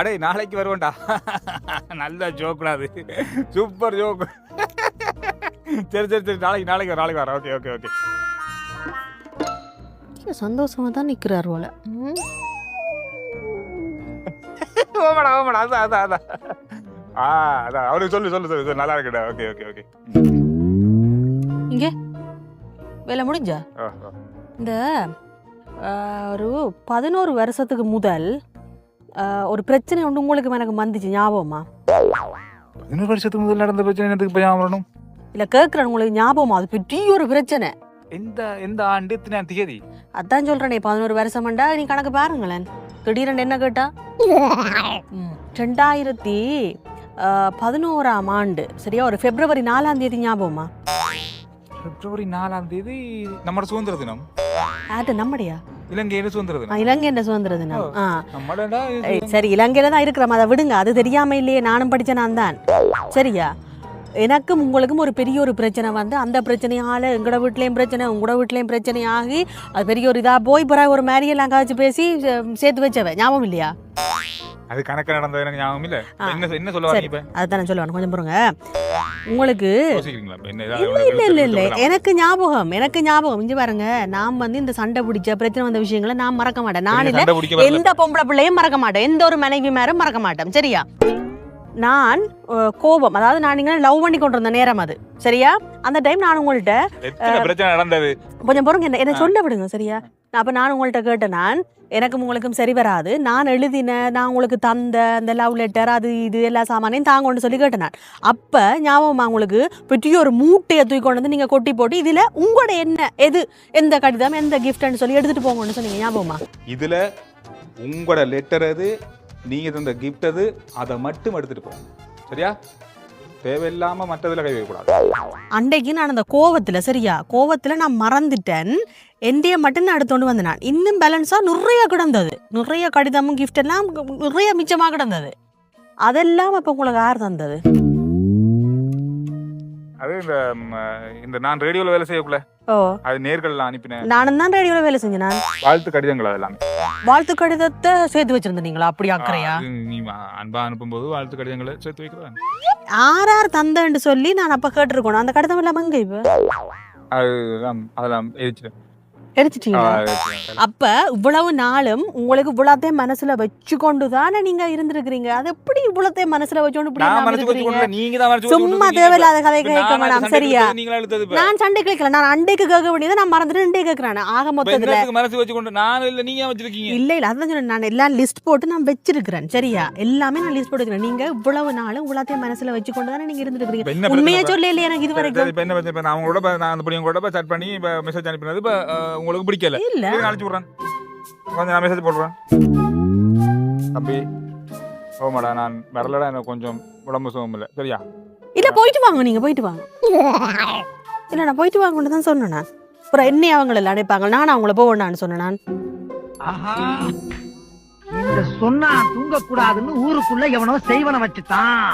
அடே நாளைக்கு வருவோம்டா. நல்ல ஜோக்குடா அது, சூப்பர் ஜோக்கு. சரி சரி சரி, நாளைக்கு வரேன். Okay okay okay. சந்தோஷமா தான் நிக்கிறார் போல. ஓமடா அதான் அதான் அவருக்கு சொல்லு நல்லா இருக்குடா. Okay okay okay. இங்க வேலை முடிஞ்சா? இந்த ஒரு 11 வருஷத்துக்கு முதல் ஒரு பிரச்சனை ஒன்று உங்களுக்கு எனக்கு வந்துச்சு ஞாபகமா? 11 வருஷத்துக்கு முதல் நடந்த பிரச்சனை எனக்கு இப்போ ஞாபகம் வரணும். இல்லை கேட்குறேன், உங்களுக்கு ஞாபகமா? அது பெரிய ஒரு பிரச்சனை. எந்த ஆண்டு எத்தனை தேதி? அதான் சொல்கிறேனே, 11 வருஷம்டா. நீ கணக்கு பாருங்களேன். திடீரென்று என்ன கேட்டா 2011ஆம் ஆண்டு சரியா, ஒரு பிப்ரவரி 4ஆம் தேதி ஞாபகமா? பிப்ரவரி 4ஆம் தேதி நம்ம சுதந்திர தினம். ஆட்ட நம்மடியா? இலங்கையில சுதந்திர தினம். இலங்கையில சுதந்திர தினம். சரி, இலங்கையில தான் இருக்கிறோம், அதை விடுங்க. அது தெரியாம இல்லையே, நானும் படிச்ச நான் தான். சரியா, எனக்கும் உங்களுக்கும் ஒரு பெரிய ஒரு பிரச்சனை வந்து, அந்த பிரச்சனையால எங்களோட வீட்லேயும் பிரச்சனை, உங்களோட வீட்லேயும் பிரச்சனை ஆகி, அது பெரிய ஒரு இதாக போய் பிறகு ஒரு மேரியெல்லாம் காய்ச்சி பேசி சேர்த்து வச்சவ ஞாபகம் இல்லையா? அது கணக்கு நடந்தது எனக்கு ஞாபகம் இல்லை. என்ன சொல்லுவாங்க? அதுதானே சொல்லுவாங்க. கொஞ்சம் பாருங்க உங்களுக்கு. இல்ல எனக்கு ஞாபகம் இங்க பாருங்க. நான் வந்து இந்த சண்டை பிடிச்ச பிரச்சனை வந்த விஷயங்களை நான் மறக்க மாட்டேன். நான் இல்ல எந்த பொம்பளை பிள்ளையும் மறக்க மாட்டேன், எந்த ஒரு மனைவி மேரும் மறக்க மாட்டேன். சரியா, நான் கோபம், அதாவது நான் நீங்க லவ் பண்ணி கொண்டு வந்த நேரம் அது. சரியா, அந்த டைம் நான் உங்கள்கிட்ட பிரச்சனை நடந்தது. கொஞ்சம் பொறுங்க, என்ன சொல்ல விடுங்க. சரியா, அப்ப நான் உங்கள்கிட்ட கேட்டேன், நான் எனக்கும் உங்களுக்கும் சரி வராது, நான் எழுதின, நான் உங்களுக்கு தந்த அந்த லவ் லெட்டர் அது இது எல்லா சாமானையும் தாங்கன்னு சொல்லி கேட்டேன் நான். அப்ப ஞாபகமா உங்களுக்கு? பெரிய ஒரு மூட்டையை தூக்கி கொண்டு வந்து நீங்க கொட்டி போட்டு, இதுல உங்களோட என்ன எந்த கடிதம் எந்த கிஃப்ட்னு சொல்லி எடுத்துட்டு போங்கன்னு சொன்னீங்க ஞாபகமா? இதுல உங்களோட லெட்டர் அது, நீங்க தந்த கிஃப்ட் அது, அதை மட்டும் எடுத்துட்டு போங்க. சரியா, தேவையில்லாம மற்றதுல கை வைக்கக்கூடாது. அன்றைக்கு நான் அந்த கோவத்துல நான் மறந்துட்டேன். என்டைய மட்டும் நான் எடுத்துட்டு வந்தேன். நான் இன்னும் பேலன்ஸா நிறைய கிடந்தது, நிறைய கடிதமும் கிஃப்ட் எல்லாம் நிறைய மிச்சமா கிடந்தது. அதெல்லாம் அப்ப உங்களுக்கு யார் தந்தது? அது இந்த நான் ரேடியோல வேலை செய்யக்குள்ள அது நேர்கள்லாம் அனுப்பினேன். நானும் தான் ரேடியோல வேலை செஞ்சேன். நான் வாழ்த்து கடிதங்கள் அதெல்லாம் வாழ்த்து கடிதத்தை சேர்த்து வச்சிருந்தீங்களா? அப்படி அக்கறையா? நீ அன்பா அனுப்பும்போது வாழ்த்து கடிதங்களை சேர்த்து வைக்கிறேன். யார் தந்தன்னு சொல்லி நான் அப்ப கேட்டிருக்கணும். அந்த கடிதம் எல்லாம் எங்க இப்ப? அதெல்லாம் எரிச்சிட்டீங்களா? அப்ப இவ்வளவு நாளும் உங்களுக்கு இவ்வளத்தையும் மனசுல வச்சு கொண்டுதானே நீங்க இருந்திருக்கிறீங்க. அது எப்படி இவ்வளத்தையும் மனசுல வச்சுக்கொண்டு சும்மா தேவையில்லாத கதை கேட்க வேணாம். சரியா, நான் சண்டை கேட்கல, நான் அண்டைக்கு கேட்க வேண்டியதை நான் மறந்துட்டு இண்டே கேட்கிறேன். ஆக மொத்தத்துல இல்ல அதான் சொன்னேன், நான் எல்லாம் லிஸ்ட் போட்டு நான் வச்சிருக்கிறேன். சரியா, எல்லாமே நான் லிஸ்ட் போட்டுக்கிறேன். நீங்க இவ்வளவு நாளும் இவ்வளத்தையும் மனசுல வச்சு கொண்டுதானே நீங்க இருந்திருக்கிறீங்க. உண்மையா சொல்ல இல்லையா எனக்கு இது வரைக்கும்? உங்களுக்கு பிடிக்கல இல்ல அழைச்சு விடுறேன், கொஞ்சம் நான் மெசேஜ் போடுறேன். தம்பி ஓமாடா, நான் வரலடா, எனக்கு கொஞ்சம் உடம்பு சுகம் இல்லை. சரியா, இல்ல போயிட்டு வாங்க, நீங்க போயிட்டு வாங்க. இல்ல நான் போயிட்டு வாங்கன்னு தான் சொன்னேன். நான் அப்புறம் என்ன அவங்கள எல்லாம் அடைப்பாங்க, நான் அவங்கள போவேண்டான்னு சொன்னேன். நான் இந்த சொன்னா தூங்க கூடாதுன்னு ஊருக்குள்ள எவனோ செய்வன வச்சுட்டான்.